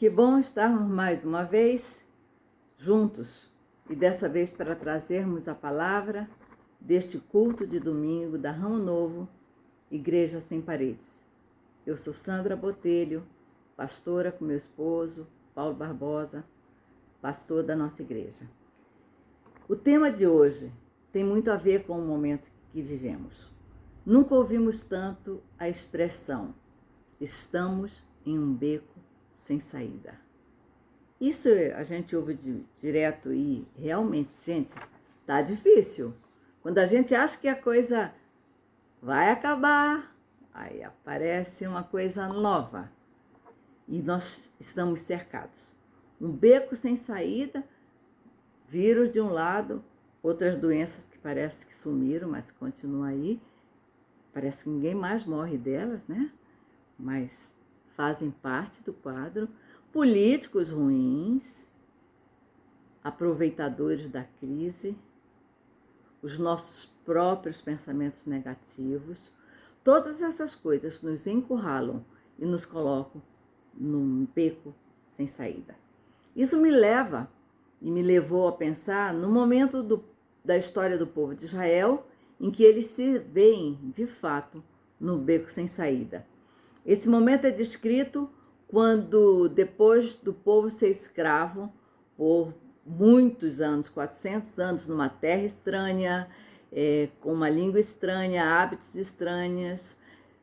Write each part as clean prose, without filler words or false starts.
Que bom estarmos mais uma vez juntos e dessa vez para trazermos a palavra deste culto de domingo da Ramo Novo, Igreja Sem Paredes. Eu sou Sandra Botelho, pastora com meu esposo, Paulo Barbosa, pastor da nossa igreja. O tema de hoje tem muito a ver com o momento que vivemos. Nunca ouvimos tanto a expressão "estamos em um beco sem saída". Isso a gente ouve direto e realmente, gente, tá difícil. Quando a gente acha que a coisa vai acabar, aí aparece uma coisa nova e nós estamos cercados. Um beco sem saída, vírus de um lado, outras doenças que parece que sumiram, mas continuam aí. Parece que ninguém mais morre delas, né? Mas fazem parte do quadro. Políticos ruins, aproveitadores da crise, os nossos próprios pensamentos negativos, todas essas coisas nos encurralam e nos colocam num beco sem saída. Isso me leva e me levou a pensar no momento da história do povo de Israel, em que eles se veem, de fato, no beco sem saída. Esse momento é descrito quando, depois do povo ser escravo por muitos anos, 400 anos, numa terra estranha, com uma língua estranha, hábitos estranhos,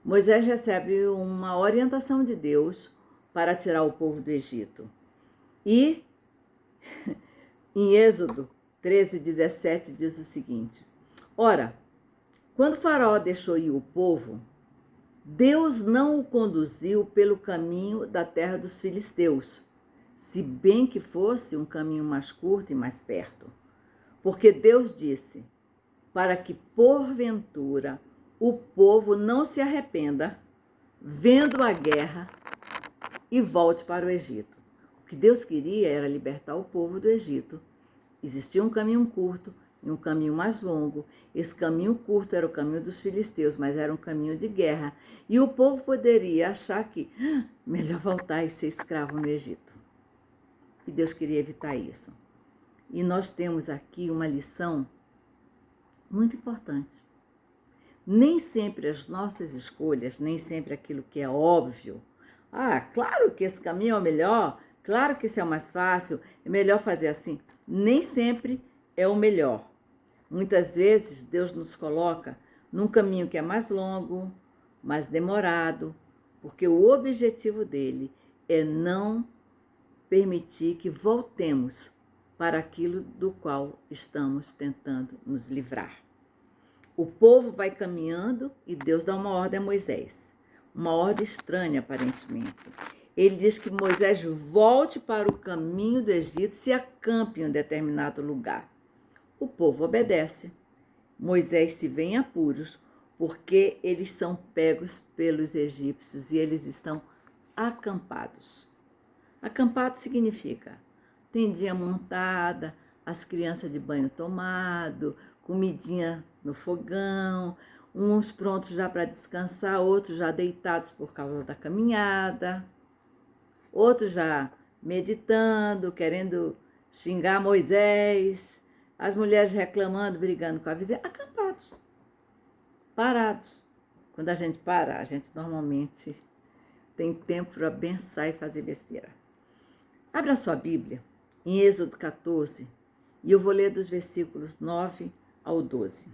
Moisés recebe uma orientação de Deus para tirar o povo do Egito. E em Êxodo 13:17 diz o seguinte: Ora, quando Faraó deixou ir o povo, Deus não o conduziu pelo caminho da terra dos filisteus, se bem que fosse um caminho mais curto e mais perto. Porque Deus disse, para que porventura o povo não se arrependa, vendo a guerra, e volte para o Egito. O que Deus queria era libertar o povo do Egito. Existia um caminho curto e um caminho mais longo. Esse caminho curto era o caminho dos filisteus, mas era um caminho de guerra. E o povo poderia achar que melhor voltar e ser escravo no Egito. E Deus queria evitar isso. E nós temos aqui uma lição muito importante. Nem sempre as nossas escolhas, nem sempre aquilo que é óbvio. Claro que esse caminho é o melhor, claro que esse é o mais fácil, é melhor fazer assim. Nem sempre é o melhor. Muitas vezes Deus nos coloca num caminho que é mais longo, mais demorado, porque o objetivo dele é não permitir que voltemos para aquilo do qual estamos tentando nos livrar. O povo vai caminhando e Deus dá uma ordem a Moisés, uma ordem estranha aparentemente. Ele diz que Moisés volte para o caminho do Egito e se acampe em um determinado lugar. O povo obedece. Moisés se vê em apuros, porque eles são pegos pelos egípcios e eles estão acampados. Acampado significa tendinha montada, as crianças de banho tomado, comidinha no fogão, uns prontos já para descansar, outros já deitados por causa da caminhada, outros já meditando, querendo xingar Moisés, as mulheres reclamando, brigando com a vizinha, acampados, parados. Quando a gente para, a gente normalmente tem tempo para pensar e fazer besteira. Abra sua Bíblia em Êxodo 14 e eu vou ler dos versículos 9 ao 12.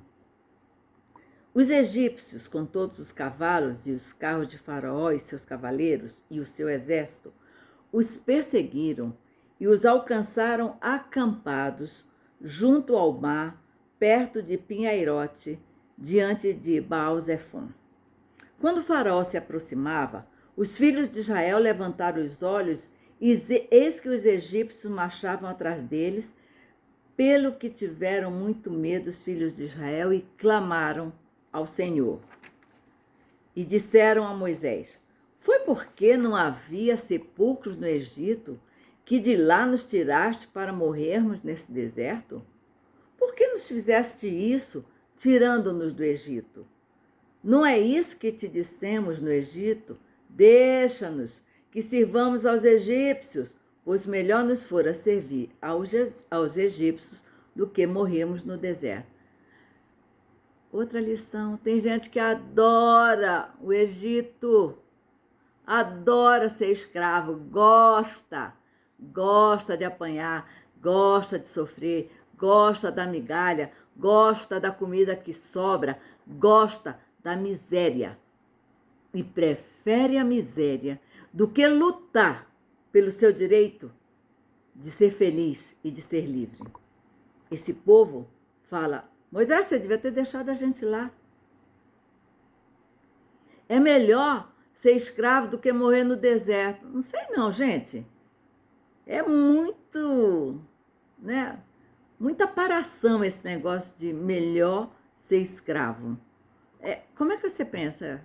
Os egípcios, com todos os cavalos e os carros de Faraó e seus cavaleiros e o seu exército, os perseguiram e os alcançaram acampados junto ao mar, perto de Pinhairote, diante de Baal-Zefon. Quando Faraó se aproximava, os filhos de Israel levantaram os olhos e eis que os egípcios marchavam atrás deles, pelo que tiveram muito medo os filhos de Israel e clamaram ao Senhor. E disseram a Moisés: Foi porque não havia sepulcros no Egito que de lá nos tiraste para morrermos nesse deserto? Por que nos fizeste isso, tirando-nos do Egito? Não é isso que te dissemos no Egito? Deixa-nos, que sirvamos aos egípcios, pois melhor nos fora servir aos egípcios do que morrermos no deserto. Outra lição, tem gente que adora o Egito, adora ser escravo, gosta de apanhar, gosta de sofrer, gosta da migalha, gosta da comida que sobra, gosta da miséria e prefere a miséria do que lutar pelo seu direito de ser feliz e de ser livre. Esse povo fala: Moisés, você devia ter deixado a gente lá. É melhor ser escravo do que morrer no deserto. Não sei não, gente. É muito, né? Muita paração esse negócio de melhor ser escravo. Como é que você pensa?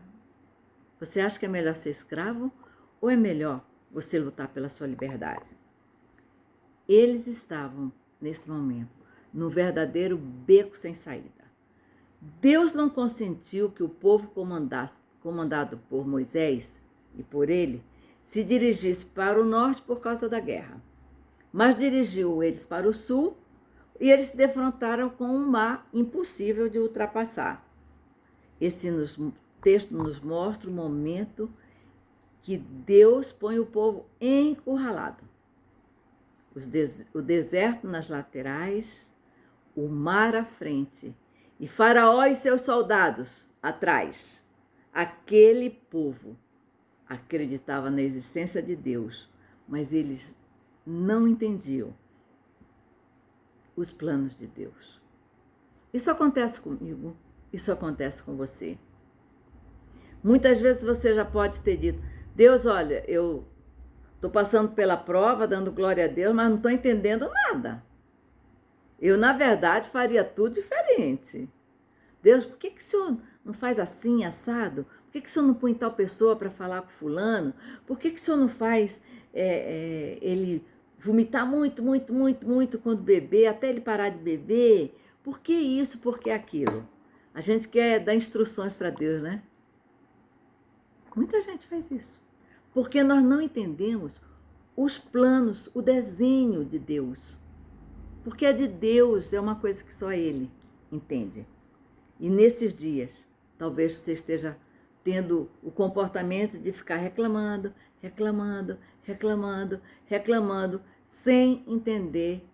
Você acha que é melhor ser escravo ou é melhor você lutar pela sua liberdade? Eles estavam, nesse momento, num verdadeiro beco sem saída. Deus não consentiu que o povo comandado por Moisés e por ele, se dirigisse para o norte por causa da guerra, mas dirigiu eles para o sul e eles se defrontaram com um mar impossível de ultrapassar. Esse texto nos mostra o momento que Deus põe o povo encurralado. O deserto nas laterais, o mar à frente e Faraó e seus soldados atrás. Aquele povo acreditava na existência de Deus, mas eles não entendiam os planos de Deus. Isso acontece comigo, isso acontece com você. Muitas vezes você já pode ter dito: Deus, olha, eu estou passando pela prova, dando glória a Deus, mas não estou entendendo nada. Eu, na verdade, faria tudo diferente. Deus, por que o Senhor não faz assim, assado? Por que o Senhor não põe tal pessoa para falar com fulano? Por que o Senhor não faz ele vomitar muito, muito, muito, muito quando beber, até ele parar de beber? Por que isso, por que aquilo? A gente quer dar instruções para Deus, né? Muita gente faz isso. Porque nós não entendemos os planos, o desenho de Deus. Porque é de Deus, é uma coisa que só Ele entende. E nesses dias, talvez você esteja tendo o comportamento de ficar reclamando, sem entender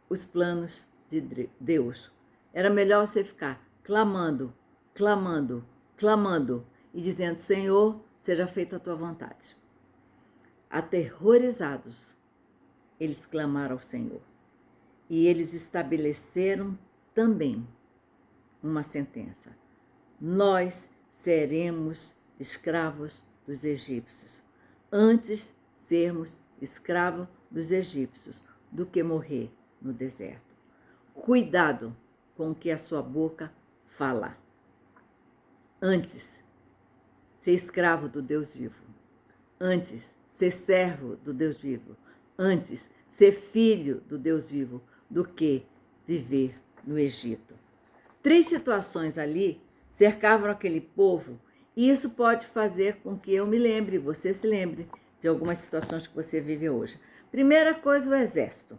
os planos de Deus. Era melhor você ficar clamando e dizendo: Senhor, seja feita a tua vontade. Aterrorizados, eles clamaram ao Senhor. E eles estabeleceram também uma sentença: nós seremos escravos dos egípcios. Antes sermos escravos dos egípcios do que morrer no deserto. Cuidado com o que a sua boca fala. Antes ser escravo do Deus vivo. Antes ser servo do Deus vivo. Antes ser filho do Deus vivo do que viver no Egito. 3 situações ali cercavam aquele povo, e isso pode fazer com que eu me lembre, você se lembre de algumas situações que você vive hoje. Primeira coisa, o exército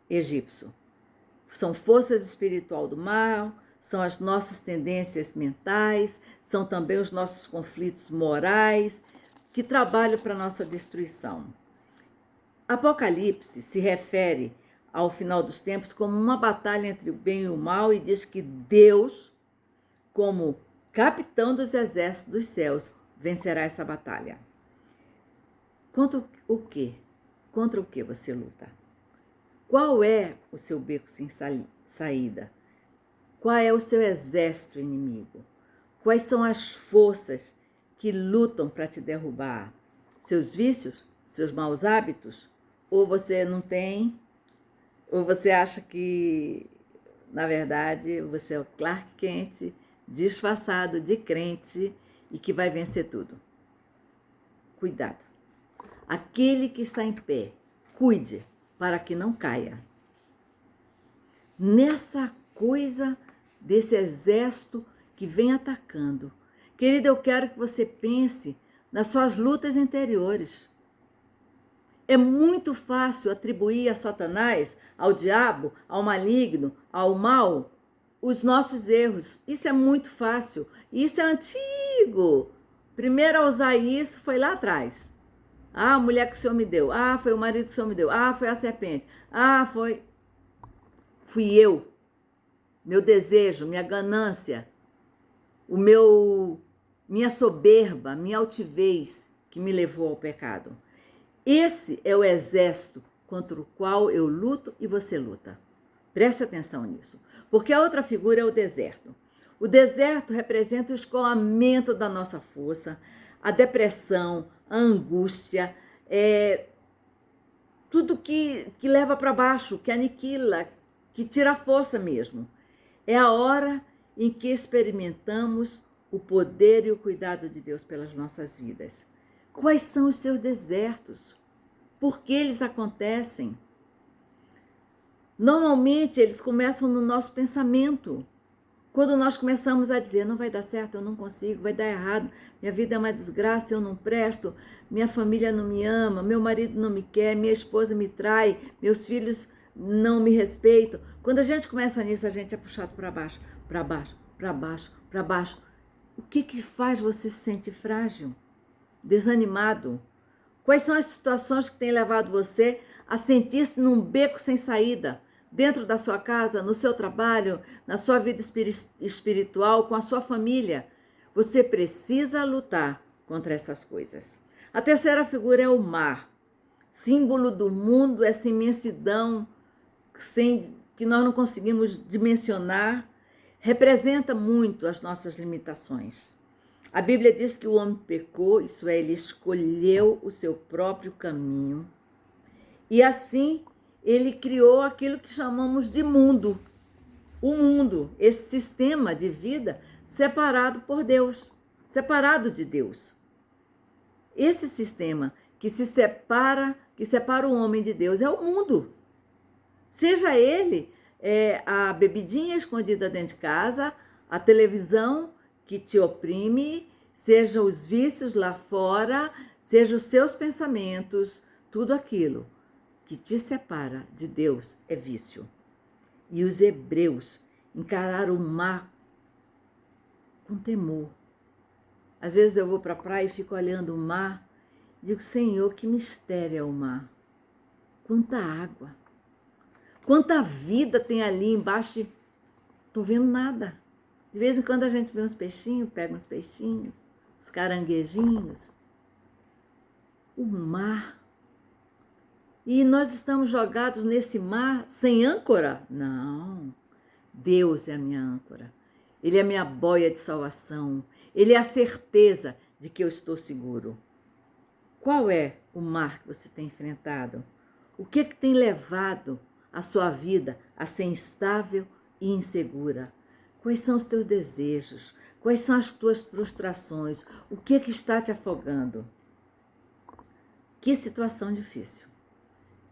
egípcio. São forças espirituais do mal, são as nossas tendências mentais, são também os nossos conflitos morais que trabalham para a nossa destruição. Apocalipse se refere ao final dos tempos como uma batalha entre o bem e o mal e diz que Deus, como capitão dos exércitos dos céus, vencerá essa batalha. Contra o quê? Contra o que você luta? Qual é o seu beco sem saída? Qual é o seu exército inimigo? Quais são as forças que lutam para te derrubar? Seus vícios? Seus maus hábitos? Ou você não tem? Ou você acha que, na verdade, você é o Clark Kent disfarçado de crente e que vai vencer tudo? Cuidado. Aquele que está em pé, cuide para que não caia. Nessa coisa desse exército que vem atacando. Querida, eu quero que você pense nas suas lutas interiores. É muito fácil atribuir a Satanás, ao diabo, ao maligno, ao mal, os nossos erros. Isso é muito fácil. Isso é antigo. Primeiro a usar isso foi lá atrás. Ah, a mulher que o Senhor me deu. Ah, foi o marido que o Senhor me deu. Ah, foi a serpente. Ah, fui eu. Meu desejo, minha ganância, minha soberba, minha altivez que me levou ao pecado. Esse é o exército contra o qual eu luto e você luta. Preste atenção nisso. Porque a outra figura é o deserto. O deserto representa o escoamento da nossa força, a depressão, a angústia, tudo que leva para baixo, que aniquila, que tira a força mesmo. É a hora em que experimentamos o poder e o cuidado de Deus pelas nossas vidas. Quais são os seus desertos? Por que eles acontecem? Normalmente eles começam no nosso pensamento. Quando nós começamos a dizer, não vai dar certo, eu não consigo, vai dar errado, minha vida é uma desgraça, eu não presto, minha família não me ama, meu marido não me quer, minha esposa me trai, meus filhos não me respeitam. Quando a gente começa nisso, a gente é puxado para baixo, para baixo, para baixo, para baixo. O que faz você se sentir frágil, desanimado? Quais são as situações que têm levado você a sentir-se num beco sem saída? Dentro da sua casa, no seu trabalho, na sua vida espiritual, com a sua família. Você precisa lutar contra essas coisas. A terceira figura é o mar. Símbolo do mundo, essa imensidão que nós não conseguimos dimensionar, representa muito as nossas limitações. A Bíblia diz que o homem pecou, isso é, ele escolheu o seu próprio caminho. E assim, ele criou aquilo que chamamos de mundo. O mundo, esse sistema de vida separado por Deus, separado de Deus. Esse sistema que separa o homem de Deus é o mundo. Seja ele a bebidinha escondida dentro de casa, a televisão que te oprime, sejam os vícios lá fora, sejam os seus pensamentos, tudo aquilo que te separa de Deus é vício. E os hebreus encararam o mar com temor. Às vezes eu vou para a praia e fico olhando o mar, digo, Senhor, que mistério é o mar. Quanta água, quanta vida tem ali embaixo, estou vendo nada. De vez em quando a gente vê uns peixinhos, pega uns peixinhos, os caranguejinhos. O mar. E nós estamos jogados nesse mar sem âncora? Não. Deus é a minha âncora. Ele é a minha boia de salvação. Ele é a certeza de que eu estou seguro. Qual é o mar que você tem enfrentado? O que tem levado a sua vida a ser instável e insegura? Quais são os teus desejos? Quais são as tuas frustrações? O que está te afogando? Que situação difícil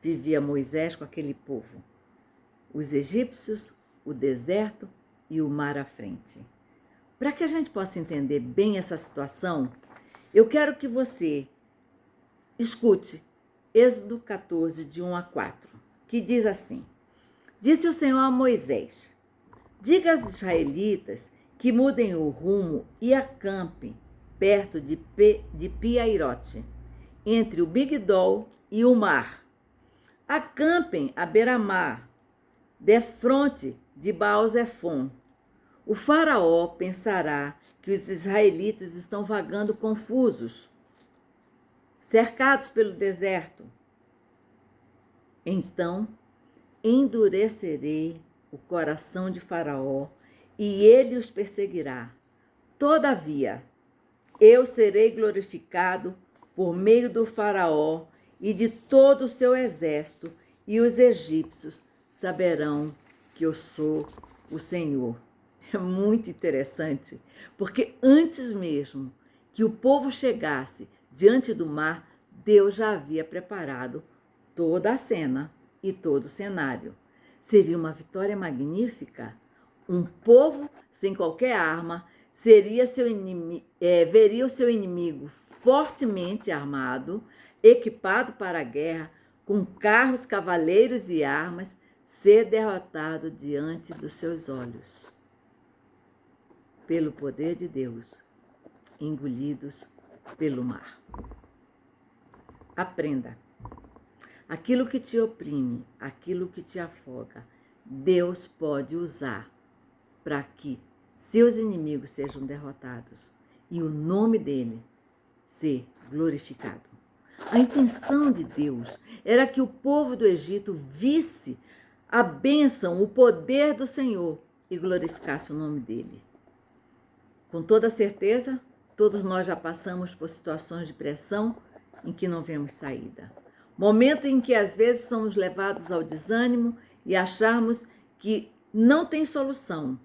vivia Moisés com aquele povo. Os egípcios, o deserto e o mar à frente. Para que a gente possa entender bem essa situação, eu quero que você escute Êxodo 14, de 1 a 4, que diz assim: Disse o Senhor a Moisés, diga aos israelitas que mudem o rumo e acampem perto de Piairote, entre o Migdol e o mar. Acampem à beira-mar, defronte de Baal-Zefon. O faraó pensará que os israelitas estão vagando confusos, cercados pelo deserto. Então endurecerei o coração de Faraó e ele os perseguirá. Todavia, eu serei glorificado por meio do Faraó e de todo o seu exército, e os egípcios saberão que eu sou o Senhor. É muito interessante, porque antes mesmo que o povo chegasse diante do mar, Deus já havia preparado toda a cena e todo o cenário. Seria uma vitória magnífica. Um povo sem qualquer arma veria o seu inimigo fortemente armado, equipado para a guerra, com carros, cavaleiros e armas, ser derrotado diante dos seus olhos, pelo poder de Deus, engolidos pelo mar. Aprenda. Aquilo que te oprime, aquilo que te afoga, Deus pode usar para que seus inimigos sejam derrotados e o nome dele ser glorificado. A intenção de Deus era que o povo do Egito visse a bênção, o poder do Senhor e glorificasse o nome dele. Com toda certeza, todos nós já passamos por situações de pressão em que não vemos saída. Momento em que às vezes somos levados ao desânimo e acharmos que não tem solução.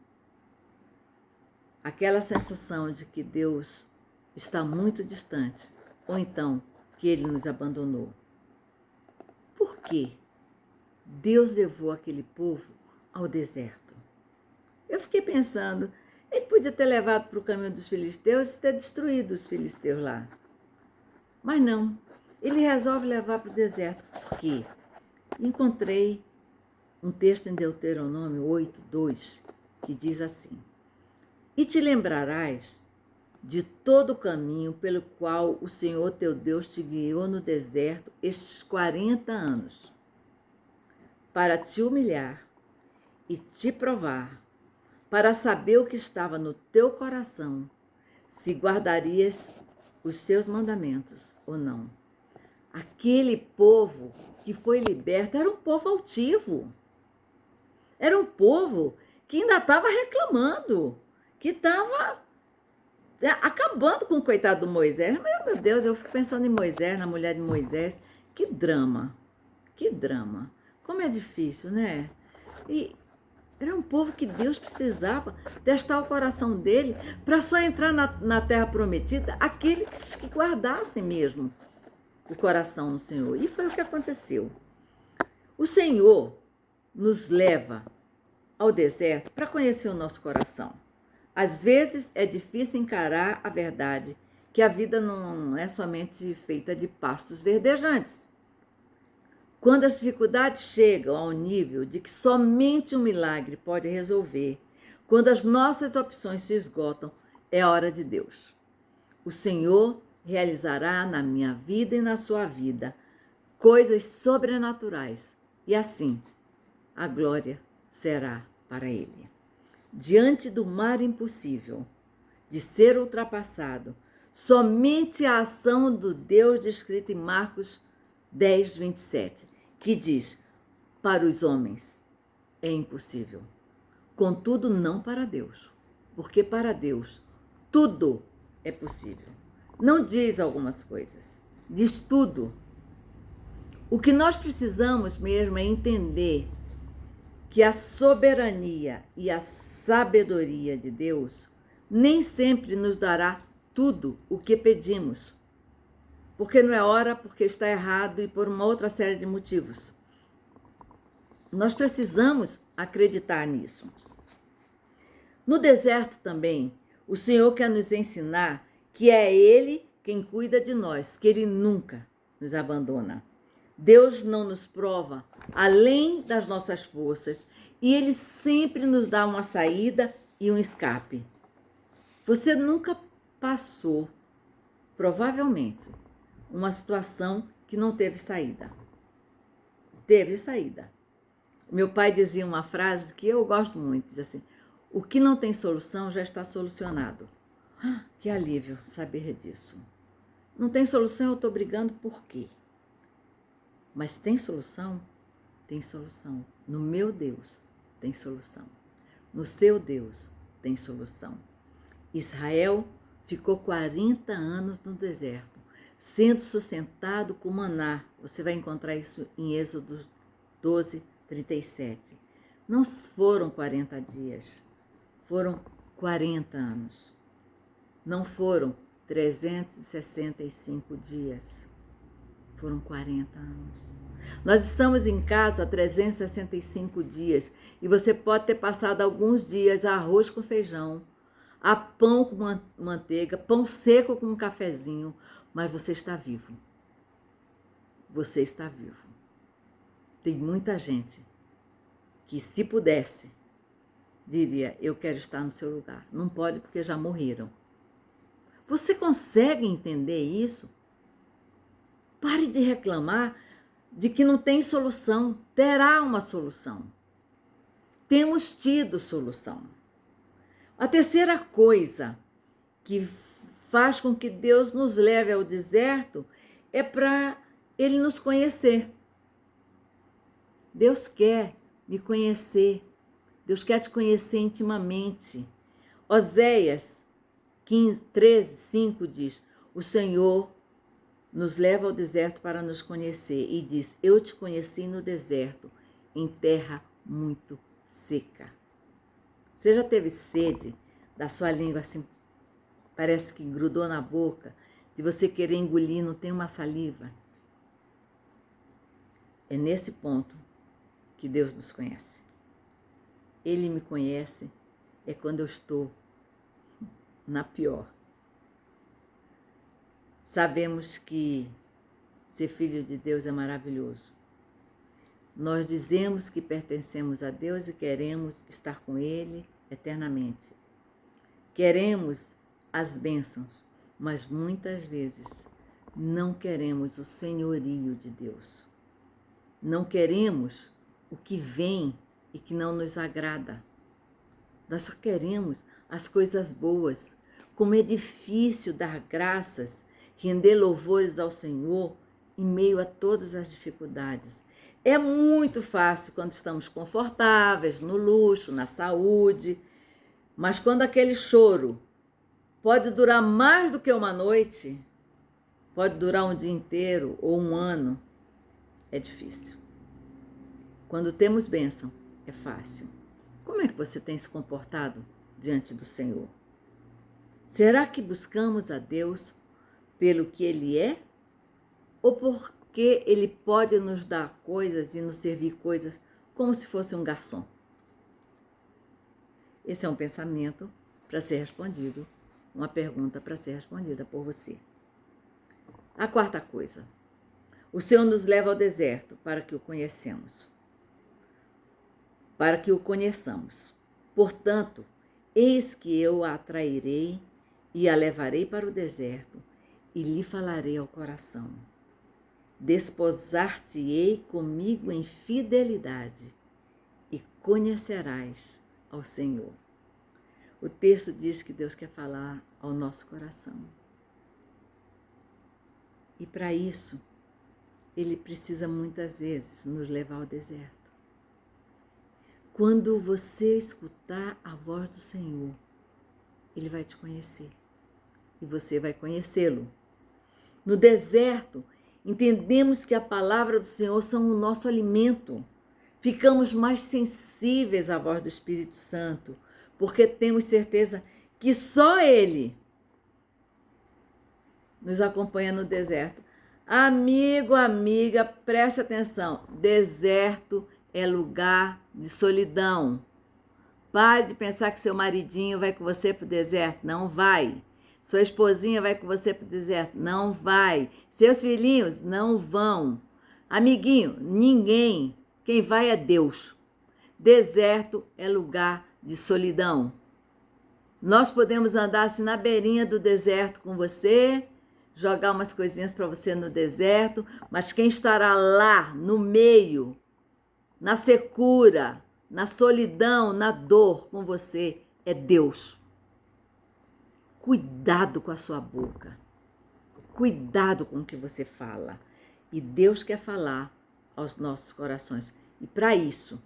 Aquela sensação de que Deus está muito distante, ou então que Ele nos abandonou. Por quê? Deus levou aquele povo ao deserto. Eu fiquei pensando, Ele podia ter levado para o caminho dos filisteus e ter destruído os filisteus lá. Mas não. Ele resolve levar para o deserto. Por quê? Encontrei um texto em Deuteronômio 8:2, que diz assim: E te lembrarás de todo o caminho pelo qual o Senhor teu Deus te guiou no deserto estes 40 anos, para te humilhar e te provar, para saber o que estava no teu coração, se guardarias os seus mandamentos ou não. Aquele povo que foi liberto era um povo altivo. Era um povo que ainda estava reclamando, que estava acabando com o coitado do Moisés. Meu Deus, eu fico pensando em Moisés, na mulher de Moisés. Que drama, que drama. Como é difícil, né? E era um povo que Deus precisava testar o coração dele para só entrar na terra prometida aqueles que guardassem mesmo o coração no Senhor. E foi o que aconteceu. O Senhor nos leva ao deserto para conhecer o nosso coração. Às vezes é difícil encarar a verdade que a vida não é somente feita de pastos verdejantes. Quando as dificuldades chegam ao nível de que somente um milagre pode resolver, quando as nossas opções se esgotam, é hora de Deus. O Senhor realizará na minha vida e na sua vida coisas sobrenaturais, e assim a glória será para Ele. Diante do mar impossível de ser ultrapassado, somente a ação do Deus descrita em Marcos 10:27, que diz: para os homens é impossível, contudo não para Deus, porque para Deus tudo é possível. Não diz algumas coisas, diz tudo. O que nós precisamos mesmo é entender que a soberania e a sabedoria de Deus nem sempre nos dará tudo o que pedimos, porque não é hora, porque está errado e por uma outra série de motivos. Nós precisamos acreditar nisso. No deserto também, o Senhor quer nos ensinar que é Ele quem cuida de nós, que Ele nunca nos abandona. Deus não nos prova além das nossas forças e Ele sempre nos dá uma saída e um escape. Você nunca passou, provavelmente, uma situação que não teve saída. Teve saída. Meu pai dizia uma frase que eu gosto muito, diz assim: o que não tem solução já está solucionado. Que alívio saber disso. Não tem solução, eu estou brigando por quê? Mas tem solução? Tem solução. No meu Deus tem solução. No seu Deus tem solução. Israel ficou 40 anos no deserto, sendo sustentado com maná. Você vai encontrar isso em Êxodo 12:37. Não foram 40 dias, foram 40 anos. Não foram 365 dias, foram 40 anos. Nós estamos em casa há 365 dias e você pode ter passado alguns dias a arroz com feijão, a pão com manteiga, pão seco com um cafezinho, mas você está vivo. Você está vivo. Tem muita gente que, se pudesse, diria, eu quero estar no seu lugar. Não pode porque já morreram. Você consegue entender isso? Pare de reclamar de que não tem solução. Terá uma solução. Temos tido solução. A terceira coisa que faz com que Deus nos leve ao deserto é para Ele nos conhecer. Deus quer me conhecer. Deus quer te conhecer intimamente. Oséias 13:5 diz, o Senhor nos leva ao deserto para nos conhecer e diz, eu te conheci no deserto, em terra muito seca. Você já teve sede da sua língua assim, parece que grudou na boca, de você querer engolir, não tem uma saliva? É nesse ponto que Deus nos conhece. Ele me conhece é quando eu estou na pior. Sabemos que ser filho de Deus é maravilhoso. Nós dizemos que pertencemos a Deus e queremos estar com Ele eternamente. Queremos as bênçãos, mas muitas vezes não queremos o senhorio de Deus. Não queremos o que vem e que não nos agrada. Nós só queremos as coisas boas. Como é difícil dar graças, render louvores ao Senhor em meio a todas as dificuldades. É muito fácil quando estamos confortáveis, no luxo, na saúde, mas quando aquele choro pode durar mais do que uma noite, pode durar um dia inteiro ou um ano, é difícil. Quando temos bênção, é fácil. Como é que você tem se comportado diante do Senhor? Será que buscamos a Deus pelo que Ele é? Ou porque Ele pode nos dar coisas e nos servir coisas como se fosse um garçom? Esse é um pensamento para ser respondido, uma pergunta para ser respondida por você. A quarta coisa, o Senhor nos leva ao deserto para que o conheçamos. Para que o conheçamos. Portanto, eis que eu a atrairei e a levarei para o deserto e lhe falarei ao coração. Desposar-te-ei comigo em fidelidade e conhecerás ao Senhor. O texto diz que Deus quer falar ao nosso coração. E para isso, Ele precisa muitas vezes nos levar ao deserto. Quando você escutar a voz do Senhor, Ele vai te conhecer e você vai conhecê-lo. No deserto, entendemos que a palavra do Senhor são o nosso alimento. Ficamos mais sensíveis à voz do Espírito Santo, porque temos certeza que só Ele nos acompanha no deserto. Amigo, amiga, preste atenção. Deserto é lugar de solidão. Pare de pensar que seu maridinho vai com você para o deserto. Não vai. Sua esposinha vai com você para o deserto. Não vai. Seus filhinhos não vão. Amiguinho, ninguém. Quem vai é Deus. Deserto é lugar de solidão. Nós podemos andar assim na beirinha do deserto com você, jogar umas coisinhas para você no deserto, mas quem estará lá no meio, na secura, na solidão, na dor com você é Deus. Cuidado com a sua boca. Cuidado com o que você fala. E Deus quer falar aos nossos corações. E para isso,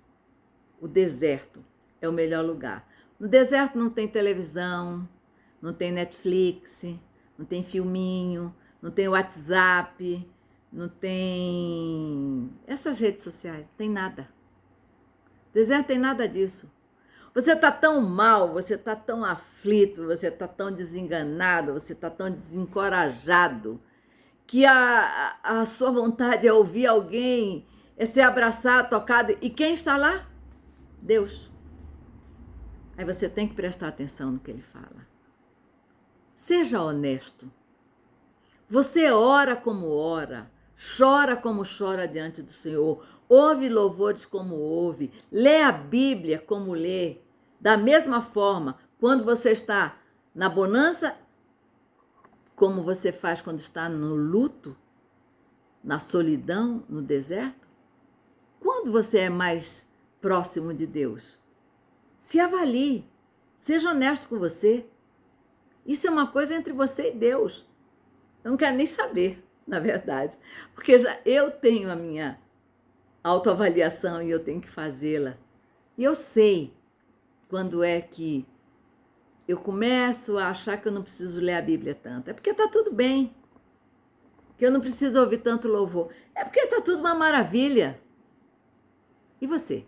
o deserto é o melhor lugar. No deserto não tem televisão, não tem Netflix, não tem filminho, não tem WhatsApp, não tem essas redes sociais, não tem nada. Deserto tem nada disso. Você está tão mal, você está tão aflito, você está tão desenganado, você está tão desencorajado, que a sua vontade é ouvir alguém, é ser abraçado, tocado. E quem está lá? Deus. Aí você tem que prestar atenção no que Ele fala. Seja honesto. Você ora como ora, chora como chora diante do Senhor, ouve louvores como ouve, lê a Bíblia como lê. Da mesma forma, quando você está na bonança, como você faz quando está no luto, na solidão, no deserto? Quando você é mais próximo de Deus? Se avalie, seja honesto com você. Isso é uma coisa entre você e Deus. Eu não quero nem saber, na verdade, porque já eu tenho a minha autoavaliação e eu tenho que fazê-la. E eu sei quando é que eu começo a achar que eu não preciso ler a Bíblia tanto. É porque está tudo bem, que eu não preciso ouvir tanto louvor. É porque está tudo uma maravilha. E você?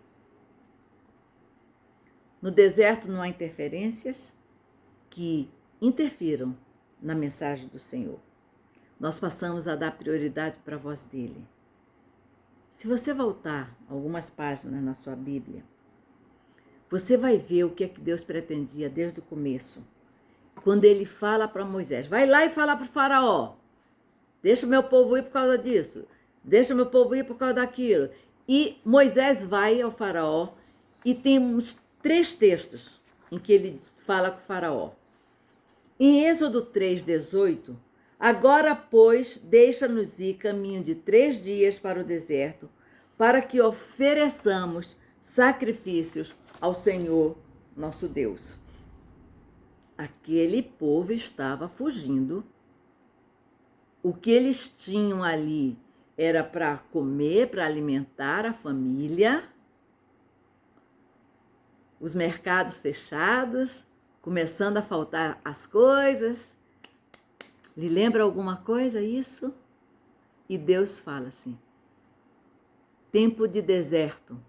No deserto não há interferências que interfiram na mensagem do Senhor. Nós passamos a dar prioridade para a voz dele. Se você voltar algumas páginas na sua Bíblia, você vai ver o que é que Deus pretendia desde o começo. Quando ele fala para Moisés, vai lá e fala para o faraó, deixa o meu povo ir por causa disso, deixa o meu povo ir por causa daquilo. E Moisés vai ao faraó e temos 3 textos em que ele fala com o faraó. Em Êxodo 3:18, agora, pois, deixa-nos ir caminho de 3 dias para o deserto, para que ofereçamos sacrifícios ao Senhor nosso Deus. Aquele povo estava fugindo. O que eles tinham ali era para comer, para alimentar a família. Os mercados fechados, começando a faltar as coisas. Lhe lembra alguma coisa isso? E Deus fala assim: tempo de deserto,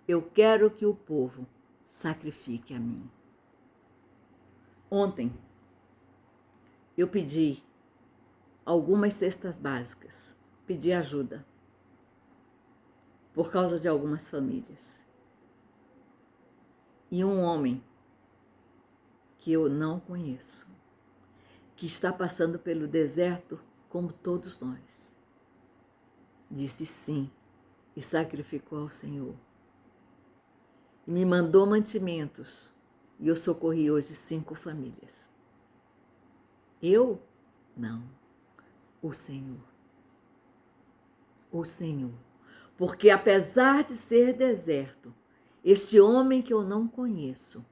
eu quero que o povo sacrifique a mim. Ontem eu pedi algumas cestas básicas, pedi ajuda por causa de algumas famílias. E um homem que eu não conheço, que está passando pelo deserto como todos nós, disse sim e sacrificou ao Senhor. E me mandou mantimentos e eu socorri hoje 5 famílias. Eu? Não. O Senhor. O Senhor. Porque apesar de ser deserto, este homem que eu não conheço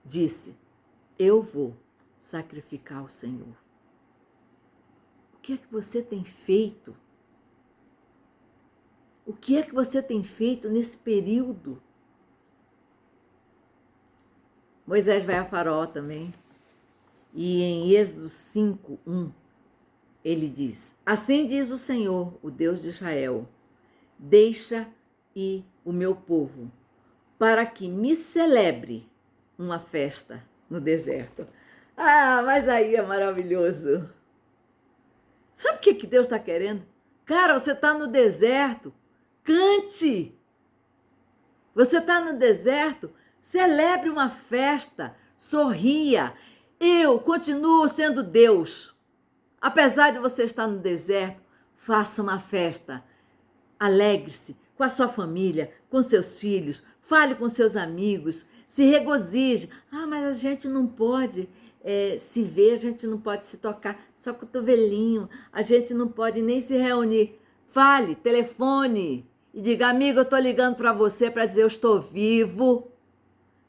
disse: eu vou sacrificar ao Senhor. O que é que você tem feito? O que é que você tem feito nesse período? Moisés vai a Faraó também. E em Êxodo 5:1, ele diz: assim diz o Senhor, o Deus de Israel, deixa ir o meu povo, para que me celebre uma festa no deserto. Ah, mas aí é maravilhoso. Sabe o que Deus está querendo? Cara, você está no deserto, cante. Você está no deserto, celebre uma festa, sorria. Eu continuo sendo Deus. Apesar de você estar no deserto, faça uma festa. Alegre-se com a sua família, com seus filhos, fale com seus amigos, se regozije. Ah, mas a gente não pode se ver, a gente não pode se tocar, só cotovelinho, a gente não pode nem se reunir. Fale, telefone e diga: amigo, eu estou ligando para você para dizer eu estou vivo,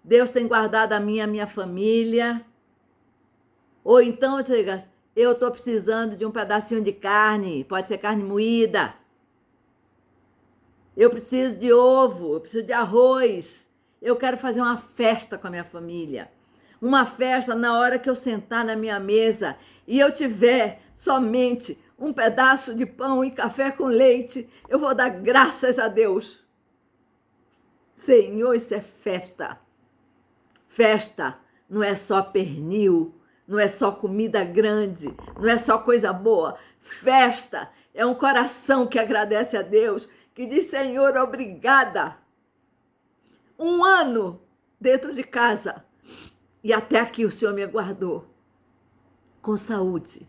Deus tem guardado a minha família. Ou então você diga: eu estou precisando de um pedacinho de carne, pode ser carne moída. Eu preciso de ovo, eu preciso de arroz. Eu quero fazer uma festa com a minha família. Uma festa na hora que eu sentar na minha mesa e eu tiver somente um pedaço de pão e café com leite, eu vou dar graças a Deus. Senhor, isso é festa. Festa não é só pernil, não é só comida grande, não é só coisa boa. Festa é um coração que agradece a Deus, que diz: Senhor, obrigada. 1 ano dentro de casa e até aqui o Senhor me guardou com saúde,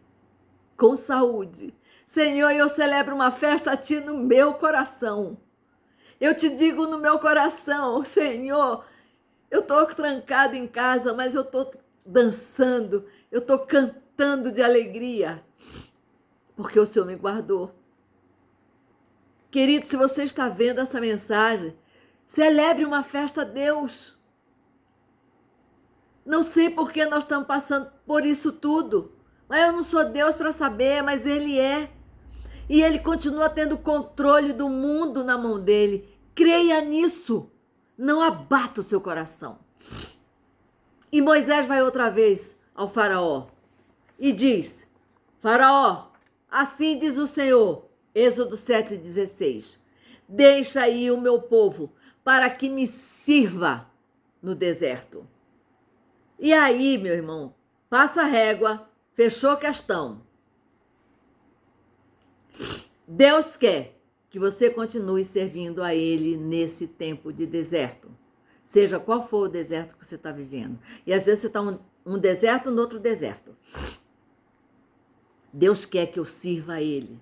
com saúde. Senhor, eu celebro uma festa a Ti no meu coração. Eu te digo no meu coração, Senhor, eu estou trancada em casa, mas eu estou dançando, eu estou cantando de alegria, porque o Senhor me guardou. Querido, se você está vendo essa mensagem, celebre uma festa a Deus. Não sei por que nós estamos passando por isso tudo, mas eu não sou Deus para saber, mas Ele é. E Ele continua tendo o controle do mundo na mão dele. Creia nisso. Não abata o seu coração. E Moisés vai outra vez ao faraó e diz: Faraó, assim diz o Senhor, Êxodo 7,16, deixa aí o meu povo para que me sirva no deserto. E aí, meu irmão, passa a régua, fechou questão. Deus quer que você continue servindo a Ele nesse tempo de deserto. Seja qual for o deserto que você está vivendo. E às vezes você está um deserto no outro deserto. Deus quer que eu sirva a Ele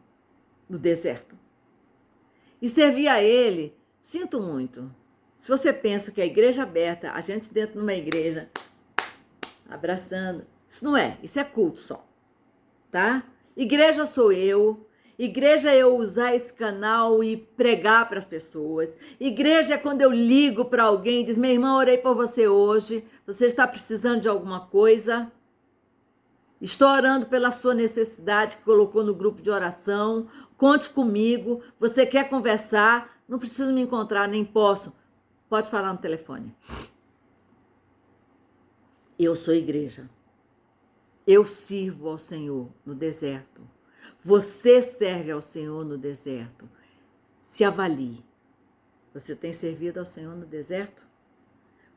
no deserto. E servir a Ele, sinto muito. Se você pensa que a igreja aberta, a gente dentro de uma igreja, abraçando, isso não é, isso é culto só, tá? Igreja sou eu. Igreja é eu usar esse canal e pregar para as pessoas. Igreja é quando eu ligo para alguém e diz: minha irmã, orei por você hoje. Você está precisando de alguma coisa? Estou orando pela sua necessidade que colocou no grupo de oração. Conte comigo. Você quer conversar? Não preciso me encontrar, nem posso. Pode falar no telefone. Eu sou igreja. Eu sirvo ao Senhor no deserto. Você serve ao Senhor no deserto. Se avalie. Você tem servido ao Senhor no deserto?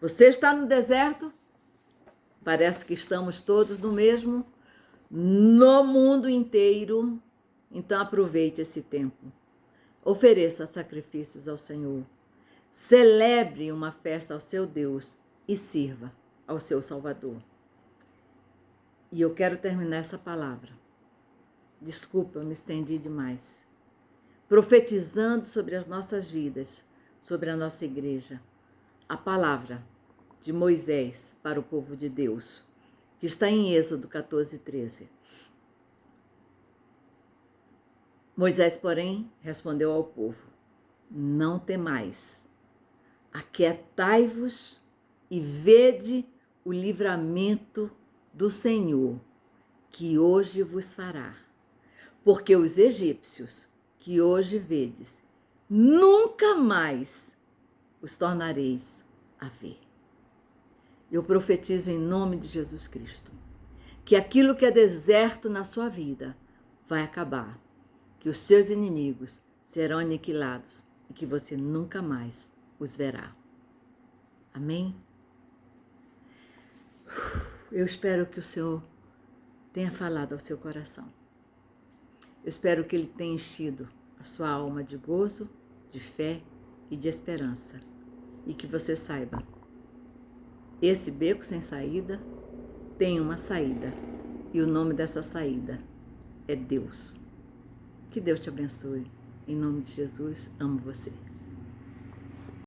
Você está no deserto? Parece que estamos todos no mesmo, no mundo inteiro. Então aproveite esse tempo. Ofereça sacrifícios ao Senhor. Celebre uma festa ao seu Deus e sirva ao seu Salvador. E eu quero terminar essa palavra. Desculpa, eu me estendi demais. Profetizando sobre as nossas vidas, sobre a nossa igreja, a palavra de Moisés para o povo de Deus, que está em Êxodo 14:13. Moisés, porém, respondeu ao povo: não temais, aquietai-vos e vede o livramento do Senhor, que hoje vos fará. Porque os egípcios que hoje vedes, nunca mais os tornareis a ver. Eu profetizo em nome de Jesus Cristo, que aquilo que é deserto na sua vida vai acabar, que os seus inimigos serão aniquilados e que você nunca mais os verá. Amém? Eu espero que o Senhor tenha falado ao seu coração. Eu espero que Ele tenha enchido a sua alma de gozo, de fé e de esperança. E que você saiba, esse beco sem saída tem uma saída. E o nome dessa saída é Deus. Que Deus te abençoe. Em nome de Jesus, amo você.